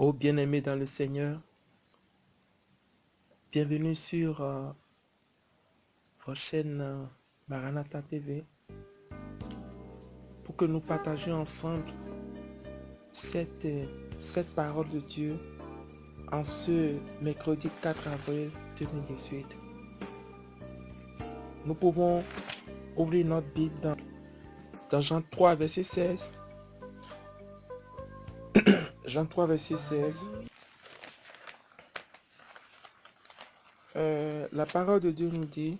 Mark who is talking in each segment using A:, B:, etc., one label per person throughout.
A: Oh bien-aimé dans le Seigneur, bienvenue sur votre chaîne Maranatha TV pour que nous partagions ensemble cette parole de Dieu en ce mercredi 4 avril 2018. Nous pouvons ouvrir notre Bible dans Jean 3 verset 16. Jean 3 verset 16. La parole de Dieu nous dit,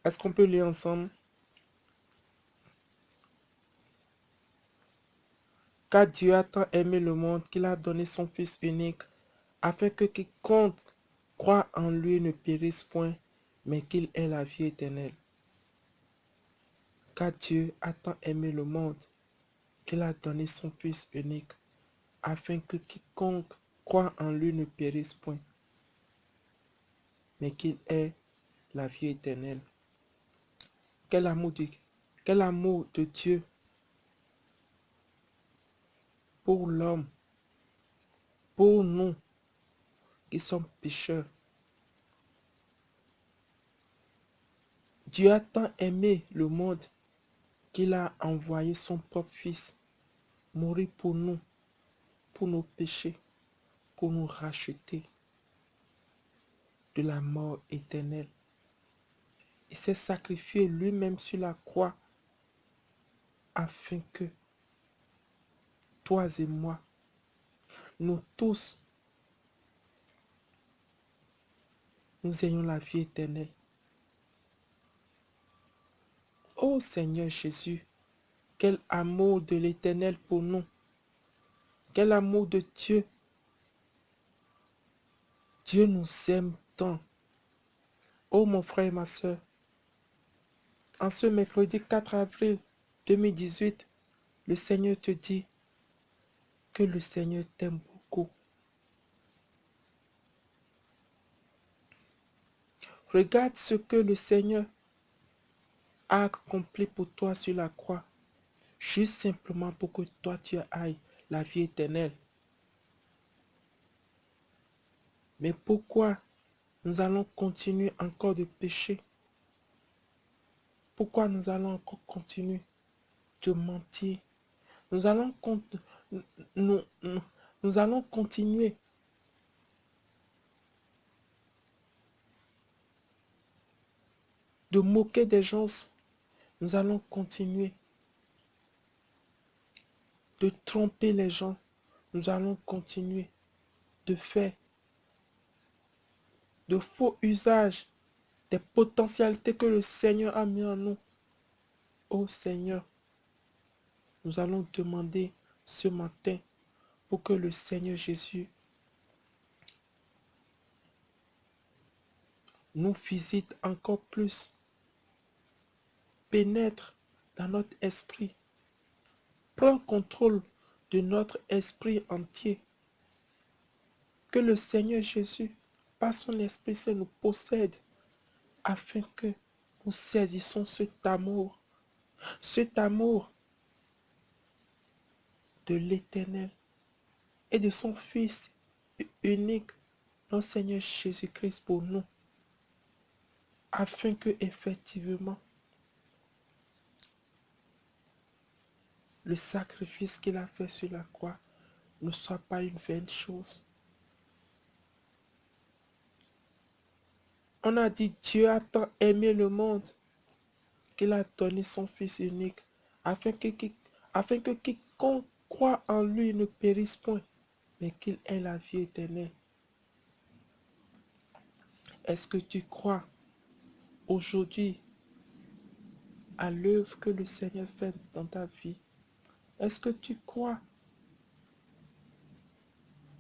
A: est-ce qu'on peut lire ensemble? Car Dieu a tant aimé le monde qu'il a donné son Fils unique, afin que quiconque croit en lui ne périsse point, mais qu'il ait la vie éternelle. Car Dieu a tant aimé le monde qu'il a donné son Fils unique, afin que quiconque croit en lui ne périsse point, mais qu'il ait la vie éternelle. Quel amour de Dieu pour l'homme, pour nous qui sommes pécheurs. Dieu a tant aimé le monde qu'il a envoyé son propre Fils mourir pour nous, pour nos péchés, pour nous racheter de la mort éternelle. Il s'est sacrifié lui-même sur la croix afin que toi et moi, nous tous, nous ayons la vie éternelle. Ô Seigneur Jésus, quel amour de l'Éternel pour nous, quel amour de Dieu. Dieu nous aime tant. Ô mon frère et ma soeur, en ce mercredi 4 avril 2018, le Seigneur te dit que le Seigneur t'aime beaucoup. Regarde ce que le Seigneur a accompli pour toi sur la croix, juste simplement pour que toi tu ailles la vie éternelle. Mais pourquoi nous allons continuer encore de pécher? Pourquoi nous allons encore continuer de mentir? Nous allons, nous allons continuer de moquer des gens. Nous allons continuer de tromper les gens. Nous allons continuer de faire de faux usages des potentialités que le Seigneur a mis en nous. Ô Seigneur, nous allons demander ce matin pour que le Seigneur Jésus nous visite encore plus, pénètre dans notre esprit, prend contrôle de notre esprit entier. Que le Seigneur Jésus, par son Esprit Saint, nous possède afin que nous saisissons cet amour de l'Éternel et de son Fils unique, notre Seigneur Jésus-Christ pour nous, afin que effectivement le sacrifice qu'il a fait sur la croix ne soit pas une vaine chose. On a dit Dieu a tant aimé le monde qu'il a donné son Fils unique afin que quiconque croit en lui ne périsse point, mais qu'il ait la vie éternelle. Est-ce que tu crois aujourd'hui à l'œuvre que le Seigneur fait dans ta vie? Est-ce que tu crois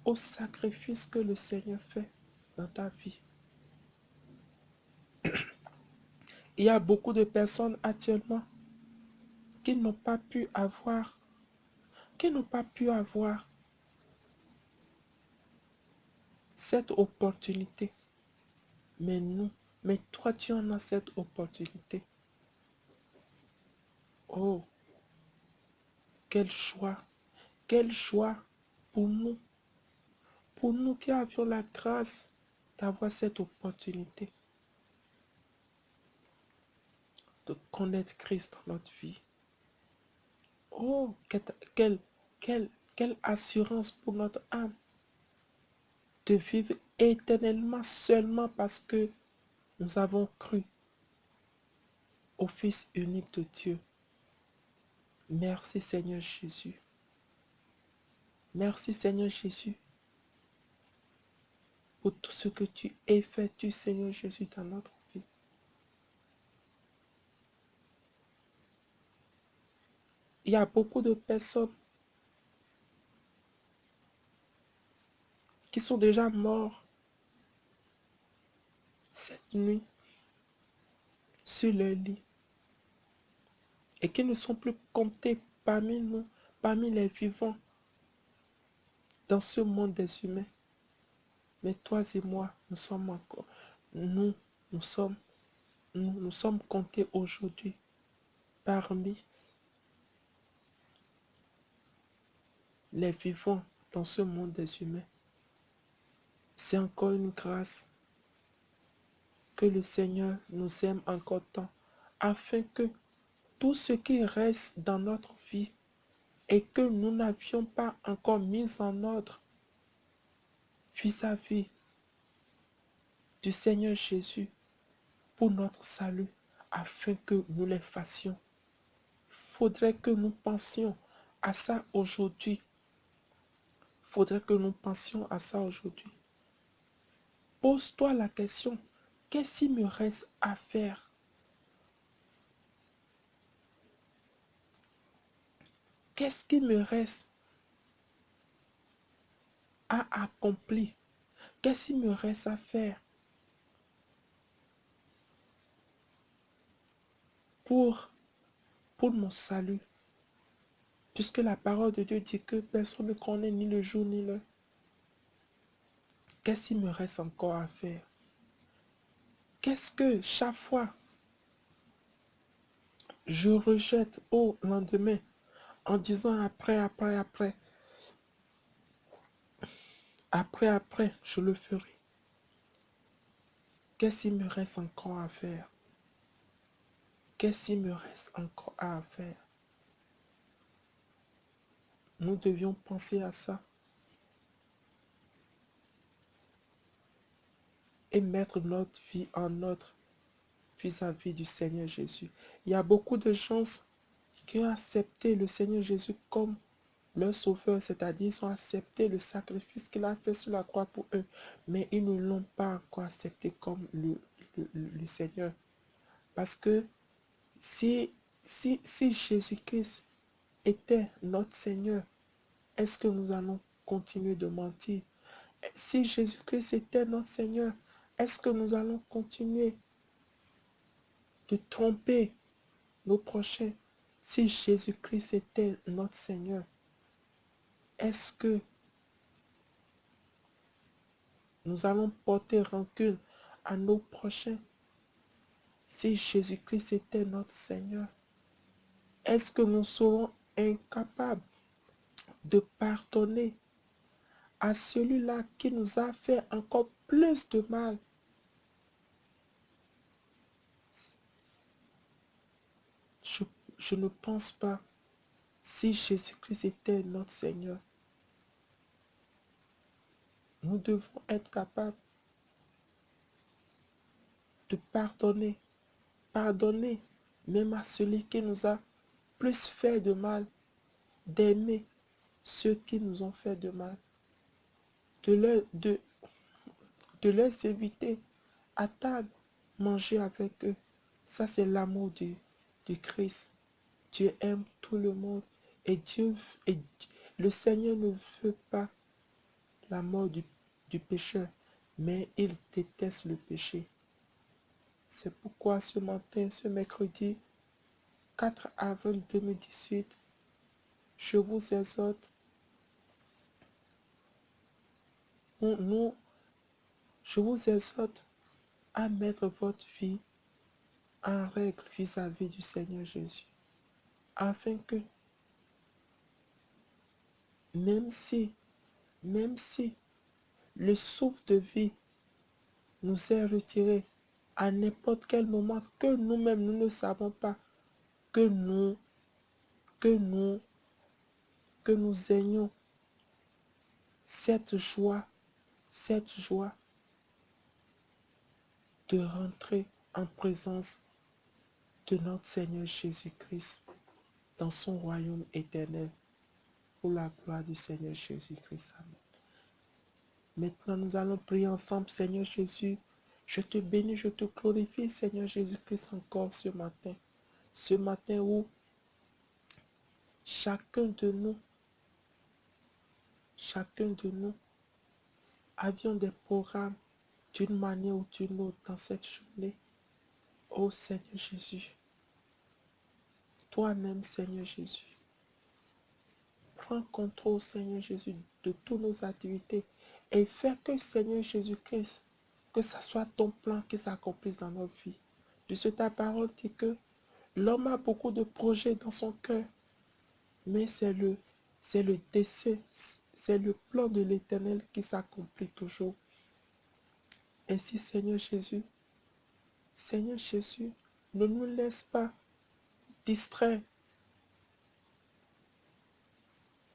A: au sacrifice que le Seigneur fait dans ta vie? Il y a beaucoup de personnes actuellement qui n'ont pas pu avoir, cette opportunité. Mais toi tu en as cette opportunité. Oh, quelle joie pour nous qui avions la grâce d'avoir cette opportunité de connaître Christ dans notre vie. Oh, quelle assurance pour notre âme de vivre éternellement seulement parce que nous avons cru au Fils unique de Dieu. Merci Seigneur Jésus. Merci Seigneur Jésus pour tout ce que tu effectues, Seigneur Jésus, dans notre vie. Il y a beaucoup de personnes qui sont déjà mortes cette nuit sur leur lit et qui ne sont plus comptés parmi nous, parmi les vivants dans ce monde des humains. Mais toi et moi, nous sommes encore, nous, nous sommes, nous sommes comptés aujourd'hui parmi les vivants dans ce monde des humains. C'est encore une grâce que le Seigneur nous aime encore tant, afin que tout ce qui reste dans notre vie et que nous n'avions pas encore mis en ordre vis-à-vis du Seigneur Jésus pour notre salut, afin que nous les fassions. Il faudrait que nous pensions à ça aujourd'hui. Il faudrait que nous pensions à ça aujourd'hui. Pose-toi la question, qu'est-ce qu'il me reste à faire? Qu'est-ce qu'il me reste à accomplir? Qu'est-ce qu'il me reste à faire pour mon salut? Puisque la parole de Dieu dit que personne ne connaît ni le jour ni l'heure. Qu'est-ce qu'il me reste encore à faire? Qu'est-ce que chaque fois je rejette au lendemain en disant après, je le ferai. Qu'est-ce qu'il me reste encore à faire? Qu'est-ce qu'il me reste encore à faire? Nous devions penser à ça et mettre notre vie en ordre vis-à-vis du Seigneur Jésus. Il y a beaucoup de gens qui ont accepté le Seigneur Jésus comme leur sauveur, c'est-à-dire ils ont accepté le sacrifice qu'il a fait sur la croix pour eux, mais ils ne l'ont pas encore accepté comme le Seigneur. Parce que si Jésus-Christ était notre Seigneur, est-ce que nous allons continuer de mentir? Si Jésus-Christ était notre Seigneur, est-ce que nous allons continuer de tromper nos prochains? Si Jésus-Christ était notre Seigneur, est-ce que nous allons porter rancune à nos prochains? Si Jésus-Christ était notre Seigneur, est-ce que nous serons incapables de pardonner à celui-là qui nous a fait encore plus de mal? Je ne pense pas. Si Jésus-Christ était notre Seigneur, nous devons être capables de pardonner. Pardonner même à celui qui nous a plus fait de mal, d'aimer ceux qui nous ont fait de mal, de les inviter à table, manger avec eux. Ça, c'est l'amour du Christ. Dieu aime tout le monde et le Seigneur ne veut pas la mort du pécheur, mais il déteste le péché. C'est pourquoi ce matin, ce mercredi 4 avril 2018, je vous exhorte, je vous exhorte à mettre votre vie en règle vis-à-vis du Seigneur Jésus, afin que, même si même si le souffle de vie nous est retiré à n'importe quel moment que nous-mêmes nous ne savons pas que nous, que nous, que nous ayons cette joie de rentrer en présence de notre Seigneur Jésus-Christ dans son royaume éternel pour la gloire du Seigneur Jésus-Christ. Amen. Maintenant, nous allons prier ensemble, Seigneur Jésus. Je te bénis, je te glorifie, Seigneur Jésus-Christ, encore ce matin. Ce matin où chacun de nous avions des programmes d'une manière ou d'une autre dans cette journée. Oh Seigneur Jésus, toi-même, Seigneur Jésus, prends contrôle, Seigneur Jésus, de toutes nos activités et fais que, Seigneur Jésus-Christ, que ce soit ton plan qui s'accomplisse dans notre vie. Puisque ta parole dit que l'homme a beaucoup de projets dans son cœur, mais c'est le décès, c'est le plan de l'Éternel qui s'accomplit toujours. Ainsi, Seigneur Jésus, ne nous laisse pas distraire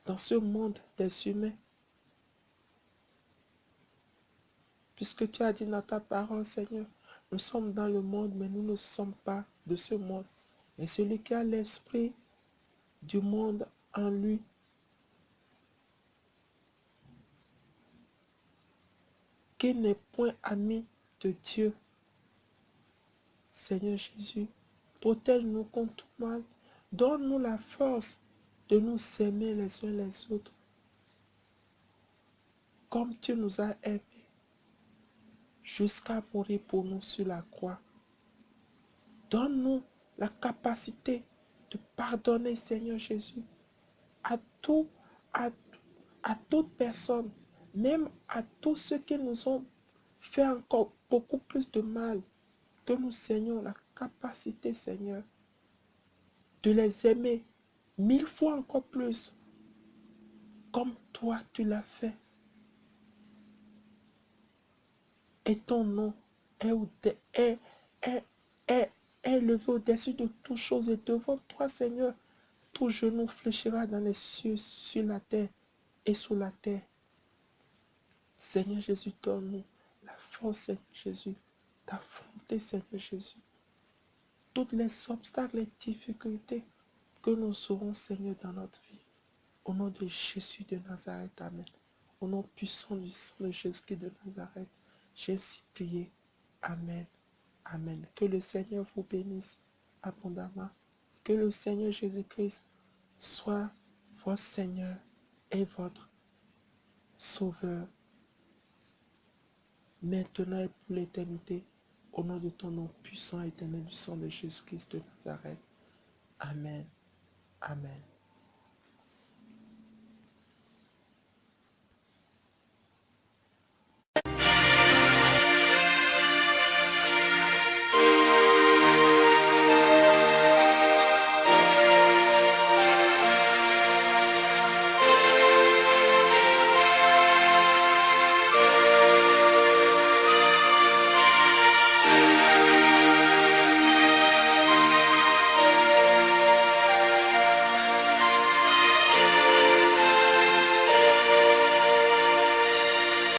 A: dans ce monde des humains, puisque tu as dit dans ta parole, Seigneur, nous sommes dans le monde, mais nous ne sommes pas de ce monde. Et celui qui a l'esprit du monde en lui, qui n'est point ami de Dieu, Seigneur Jésus, protège-nous contre tout mal, donne-nous la force de nous aimer les uns les autres, comme tu nous as aimés, jusqu'à mourir pour nous sur la croix. Donne-nous la capacité de pardonner, Seigneur Jésus, à tout, à, à toute personne, même à tous ceux qui nous ont fait encore beaucoup plus de mal, que nous ayons la capacité, Seigneur, de les aimer 1000 fois encore plus, comme toi tu l'as fait. Et ton nom est élevé au-dessus de toutes choses. Et devant toi, Seigneur, tout genou fléchira dans les cieux, sur la terre et sous la terre. Seigneur Jésus, donne-nous la force, Seigneur Jésus, d'affronter, Seigneur Jésus, toutes les obstacles, les difficultés que nous aurons, Seigneur, dans notre vie. Au nom de Jésus de Nazareth, Amen. Au nom puissant du sang de Jésus de Nazareth, j'ai ainsi prié. Amen. Amen. Que le Seigneur vous bénisse abondamment. Que le Seigneur Jésus-Christ soit votre Seigneur et votre Sauveur, maintenant et pour l'éternité, au nom de ton nom puissant et éternel du sang de Jésus-Christ de Nazareth. Amen. Amen.